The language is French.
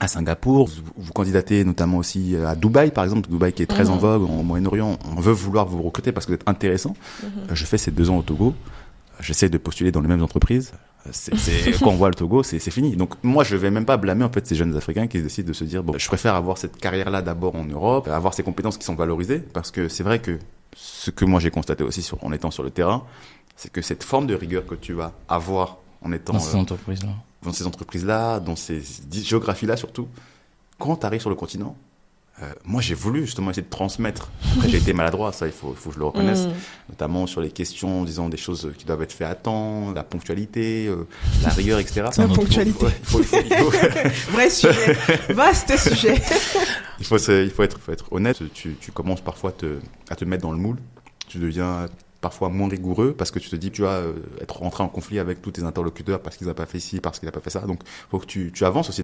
à Singapour, vous candidatez notamment aussi à Dubaï, par exemple, Dubaï qui est très en vogue au Moyen-Orient, on veut vouloir vous recruter parce que vous êtes intéressant. Je fais ces 2 ans au Togo, j'essaie de postuler dans les mêmes entreprises. Quand on voit le Togo, c'est fini. Donc moi, je vais même pas blâmer en fait ces jeunes Africains qui décident de se dire bon, je préfère avoir cette carrière-là d'abord en Europe, avoir ces compétences qui sont valorisées, parce que c'est vrai que ce que moi j'ai constaté aussi en étant sur le terrain, c'est que cette forme de rigueur que tu vas avoir en étant dans ces entreprises-là. Dans ces entreprises-là, dans ces géographies-là surtout, quand tu arrives sur le continent, moi j'ai voulu justement essayer de transmettre. Après j'ai été maladroit, ça il faut que je le reconnaisse, notamment sur les questions, disons des choses qui doivent être faites à temps, la ponctualité, la rigueur, etc. La ponctualité. Il faut Vrai sujet, vaste sujet. il faut être honnête. Tu commences parfois à te mettre dans le moule. Tu deviens parfois moins rigoureux parce que tu te dis que tu vas être rentré en conflit avec tous tes interlocuteurs parce qu'ils n'ont pas fait ci, parce qu'ils n'ont pas fait ça. Donc, il faut que tu avances aussi